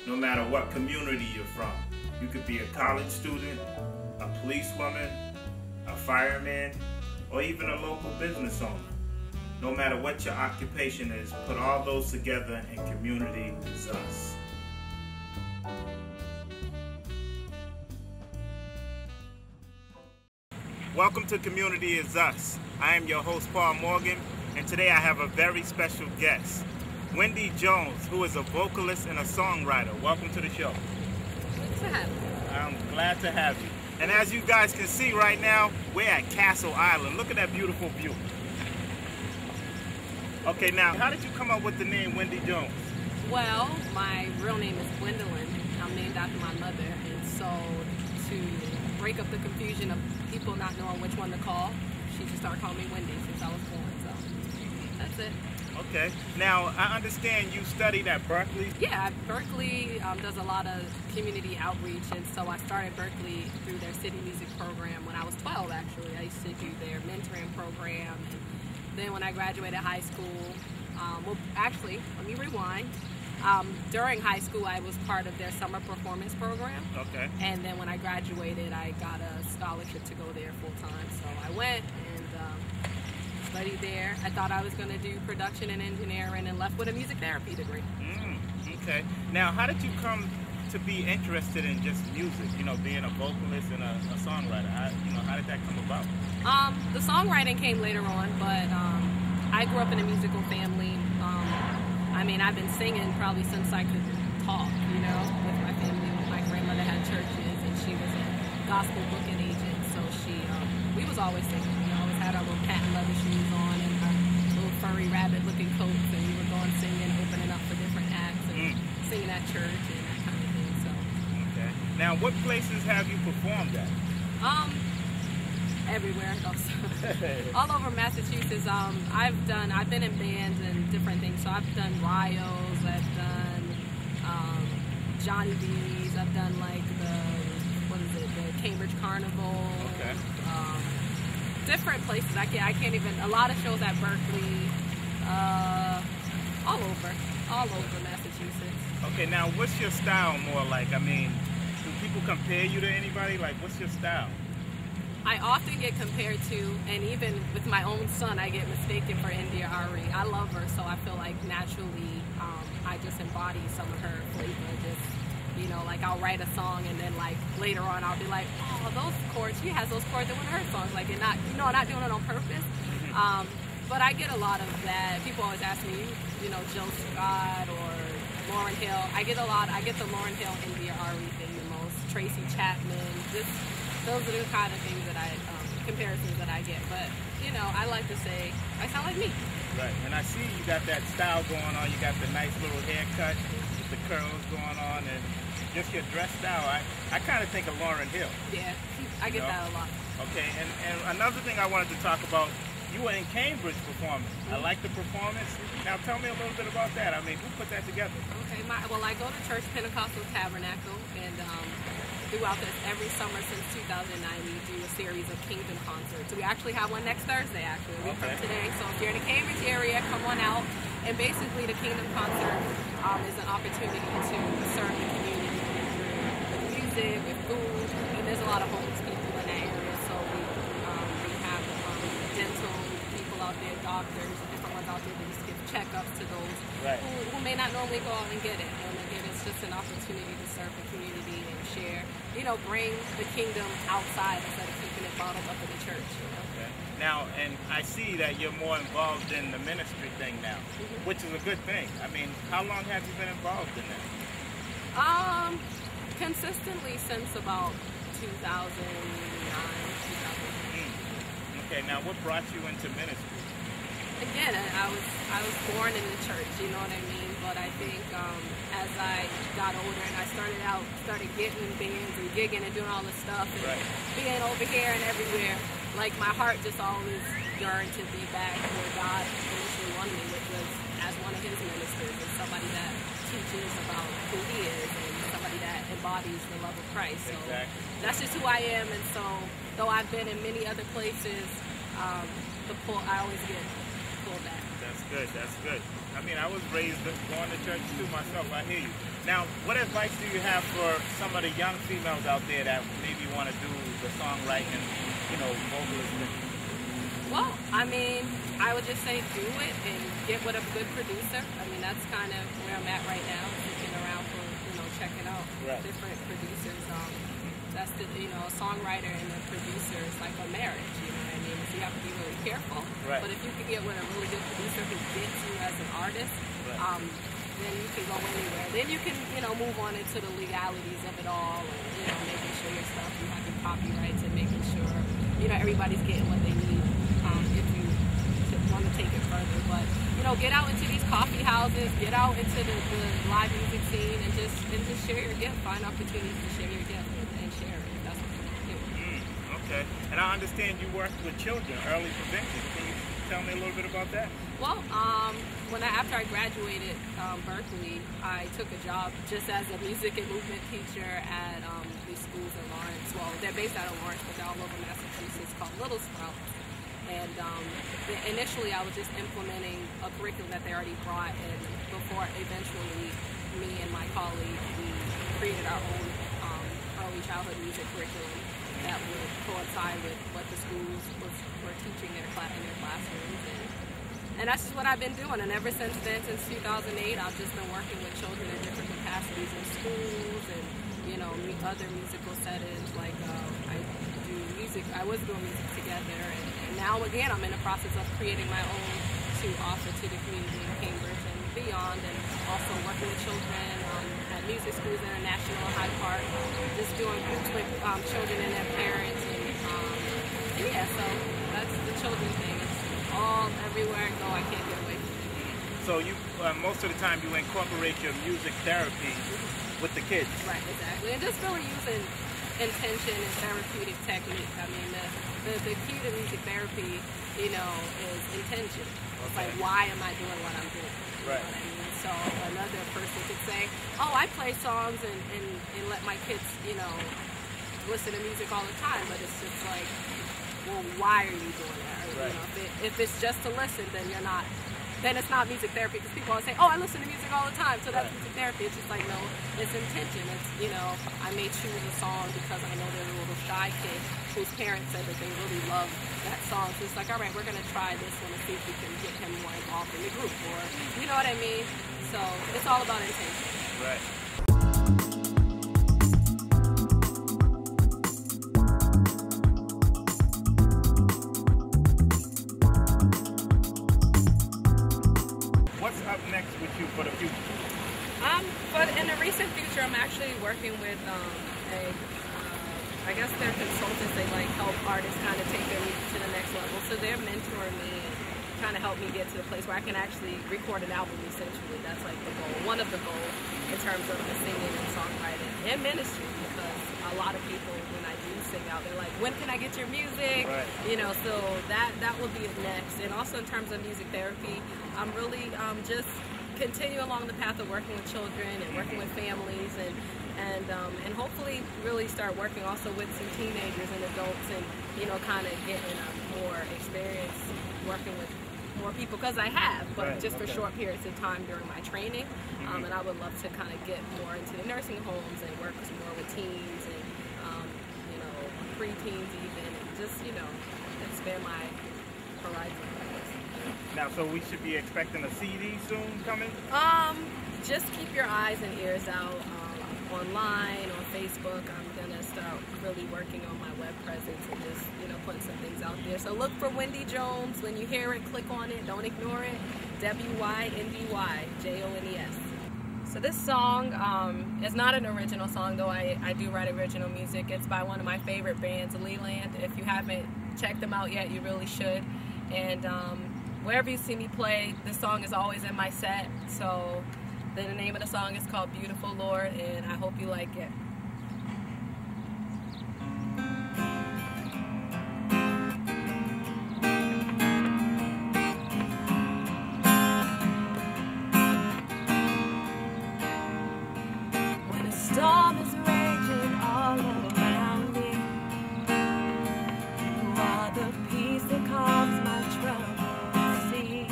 no matter what community you're from. You could be a college student, a policewoman, a fireman, or even a local business owner. No matter what your occupation is, put all those together and Community is Us. Welcome to Community is Us. I am your host, Paul Morgan, and today I have a very special guest, Wyndy Jones, who is a vocalist and a songwriter. Welcome to the show. Thanks for having me. I'm glad to have you. And as you guys can see right now, we're at Castle Island. Look at that beautiful view. Okay, now, how did you come up with the name Wyndy Jones? Well, my real name is Gwendolyn. I'm named after my mother, and so to break up the confusion of people not knowing which one to call, she just started calling me Wyndy since I was born, so that's it. Okay. Now, I understand you studied at Berkeley. Yeah, Berkeley does a lot of community outreach, and so I started Berkeley through their city music program when I was 12, actually. I used to do their mentoring program, and then when I graduated high school, well, actually, let me rewind. During high school, I was part of their summer performance program. Okay. And then when I graduated, I got a scholarship to go there full time. So I went and studied there. I thought I was going to do production and engineering and left with a music therapy degree. Okay. Now, how did you come to be interested in just music, you know, being a vocalist and a songwriter? How did that come about? The songwriting came later on, but I grew up in a musical family. I mean, I've been singing probably since I could talk, you know, with my family. My grandmother had churches, and she was a gospel booking agent, so we was always singing. We always had our little patent leather shoes on and our little furry rabbit-looking coats, and we were going singing, opening up for different acts, and singing at church and that kind of thing. So. Okay. Now, what places have you performed at? Everywhere. All over Massachusetts. I've been in bands and different things. So I've done Rios, I've done Johnny B's, I've done like the Cambridge Carnival. Okay. Different places. I can't even, a lot of shows at Berkeley, all over Massachusetts. Okay, now what's your style more like? I mean, do people compare you to anybody? Like, what's your style? I often get compared to, and even with my own son, I get mistaken for India Ari. I love her, so I feel like naturally I just embody some of her flavor. Just, you know, like I'll write a song and then like later on I'll be like, oh, those chords, she has those chords in one of her songs. Like, and not, you know, not doing it on purpose. But I get a lot of that. People always ask me, you know, Jill Scott or Lauryn Hill. I get the Lauryn Hill, India Ari thing the most. Tracy Chapman, just. Those are the kind of things that comparisons that I get. But, you know, I like to say, I sound like me. Right. And I see you got that style going on. You got the nice little haircut with the curls going on, and just your dress style. I kind of think of Lauryn Hill. Yeah, I get that a lot. Okay, and another thing I wanted to talk about, you were in Cambridge performing. I like the performance. Now tell me a little bit about that. I mean, who put that together? Okay, well, I go to Church Pentecostal Tabernacle, and throughout this, every summer since 2009, we do a series of Kingdom concerts. We actually have one next Thursday, actually, a week from today. So if you're in the Cambridge area, come on out. And basically, the Kingdom concert is an opportunity to serve the community with music, with food, and there's a lot of homeless people in that area. So we have dental people out there, doctors, different ones out there that just give checkups to those who may not normally go out and get it. And again, it's just an opportunity to serve the community and share, you know, bring the kingdom outside instead of keeping it bottled up in the church. You know? Okay. Now, and I see that you're more involved in the ministry thing now, which is a good thing. I mean, how long have you been involved in that? Consistently since about 2009, 2010. Okay, now what brought you into ministry? Again, I was born in the church, you know what I mean? But I think as I got older and I started getting in bands and gigging and doing all this stuff and being over here and everywhere, like my heart just always yearned to be back where God initially wanted me, which was as one of His ministers and somebody that teaches about who He is and somebody that embodies the love of Christ. So that's just who I am. And so though I've been in many other places, I always get pulled back. That's good. That's good. I mean, I was raised going to church too myself. I hear you. Now, what advice do you have for some of the young females out there that maybe want to do the songwriting, you know, vocalist thing? Well, I mean, I would just say do it and get with a good producer. I mean, that's kind of where I'm at right now, looking around for, you know, checking out different producers. That's the, you know, a songwriter and a producer is like a marriage, you know what I mean? So you have to be really careful. Right. But if you can get with a really good producer who gets you as an artist, then you can go anywhere. Then you can, you know, move on into the legalities of it all, and, you know, making sure your stuff, you have your copyrights and making sure, you know, everybody's getting what they need if you want to take it further. But, you know, get out into these coffee houses, get out into the live music scene, and just share your gift. Find opportunities to share your gift and share it. If that's what you want to do. Okay. And I understand you work with children, early prevention. Can you tell me a little bit about that? Well, after I graduated Berkeley, I took a job just as a music and movement teacher at these schools in Lawrence. Well, they're based out of Lawrence, but they're all over Massachusetts, called Little Sprouts. And initially, I was just implementing a curriculum that they already brought in. Before eventually, me and my colleague, we created our own early childhood music curriculum that would coincide with what the schools were teaching in their classrooms. And that's just what I've been doing. And ever since then, since 2008, I've just been working with children in different capacities in schools and, you know, other musical settings. Like I was doing music together. And now, again, I'm in the process of creating my own to offer to the community in Cambridge and beyond. And also working with children at Music Schools International, Hyde Park. Just doing groups with children and their parents. And yeah, so that's the children thing. All everywhere I go, I can't get away from it. So you, most of the time, you incorporate your music therapy with the kids. Right, exactly, and just really using intention and therapeutic technique. I mean, the key to music therapy, you know, is intention. It's like, why am I doing what I'm doing? Right. You know what I mean? So another person could say, oh, I play songs and let my kids, you know, listen to music all the time, but it's just like, well, why are you doing that? Or, right. You know, if it's just to listen, then you're not. Then it's not music therapy, because people always say, "Oh, I listen to music all the time, so that's music therapy." It's just like, no, it's intention. It's, you know, I may choose a song because I know there's a little shy kid whose parents said that they really love that song. So it's like, all right, we're gonna try this one and see if we can get him more involved in the group, or you know what I mean. So it's all about intention. Right. Up next with you for the future? But in the recent future, I'm actually working with I guess they're consultants. They like help artists kind of take their music to the next level. So they're mentoring me and trying to help me get to the place where I can actually record an album. Essentially, that's like the goal. One of the goals in terms of the singing and songwriting and ministry, because a lot of people, when I do sing out, they're like, "When can I get your music?" Right. You know, so that will be next. And also in terms of music therapy, I'm really just continue along the path of working with children and working with families and hopefully really start working also with some teenagers and adults and, you know, kind of getting more experience working with more people, because I have, but just for short periods of time during my training. And I would love to kind of get more into the nursing homes and work more with teens and, you know, preteens even, and just, you know, expand my horizon. Now, so we should be expecting a CD soon coming? Just keep your eyes and ears out online, on Facebook. I'm going to start really working on my web presence and just, you know, putting some things out there. So look for Wyndy Jones. When you hear it, click on it. Don't ignore it. WYNDY JONES. So this song is not an original song, though I do write original music. It's by one of my favorite bands, Leland. If you haven't checked them out yet, you really should. And wherever you see me play, this song is always in my set. So the name of the song is called Beautiful Lord, and I hope you like it. When a storm is raging all around me, you are the peace that calms my troubled sea.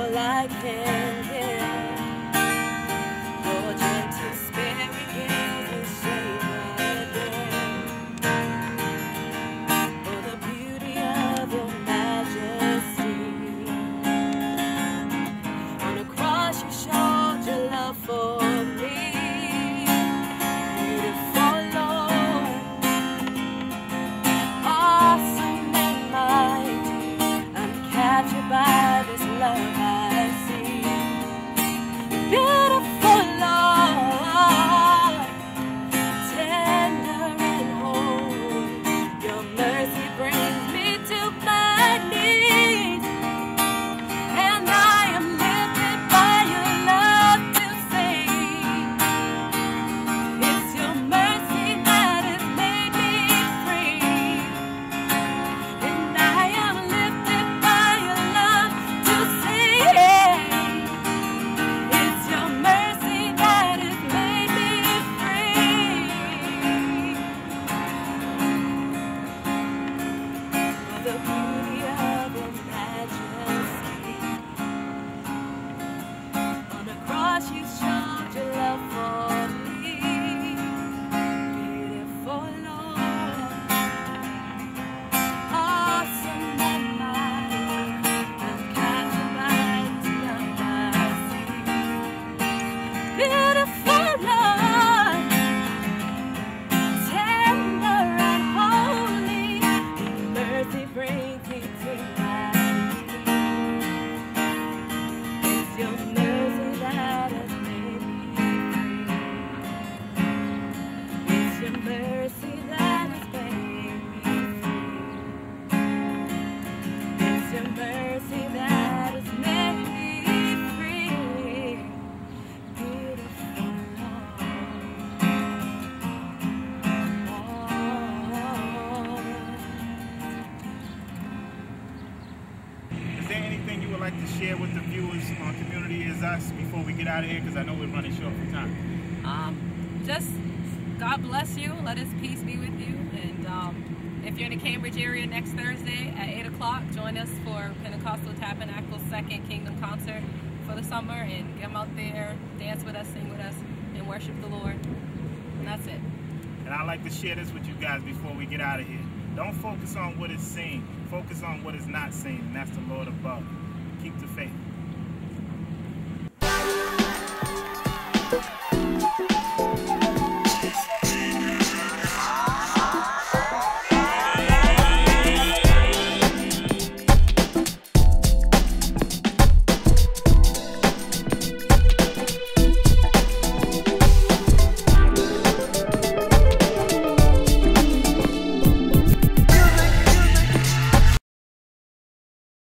all I can give. Your gentle spirit gives me shade again. For the beauty of your majesty. On the cross you showed your love for me. Beautiful Lord, awesome and mighty, I'm captured by this love I see. Beautiful Lord, tender and holy, your mercy brings me to my knees, and I am lifted by your love to sing. It's your mercy that has made me free, and I am lifted by your love to sing. It's your mercy that has made me free. For the beauty of your majesty. On the cross you showed your love for me. Beautiful Lord, awesome and mighty, I'm captured by this love I see. Beautiful Lord, tender and holy, your mercy brings me to my knees. It's your mercy that has made me free. It's your mercy that has made me free. It's your mercy that has made me free. Beautiful Lord. Is there anything you would like to share with the viewers on Community Is Us before we get out of here? Because I know we're running short for time. Just God bless you. Let His peace be with you. And if you're in the Cambridge area next Thursday at 8 o'clock, join us for Pentecostal Tabernacle's second Kingdom concert for the summer, and come out there, dance with us, sing with us, and worship the Lord. And that's it. And I'd like to share this with you guys before we get out of here. Don't focus on what is seen. Focus on what is not seen, and that's the Lord above. Keep the faith.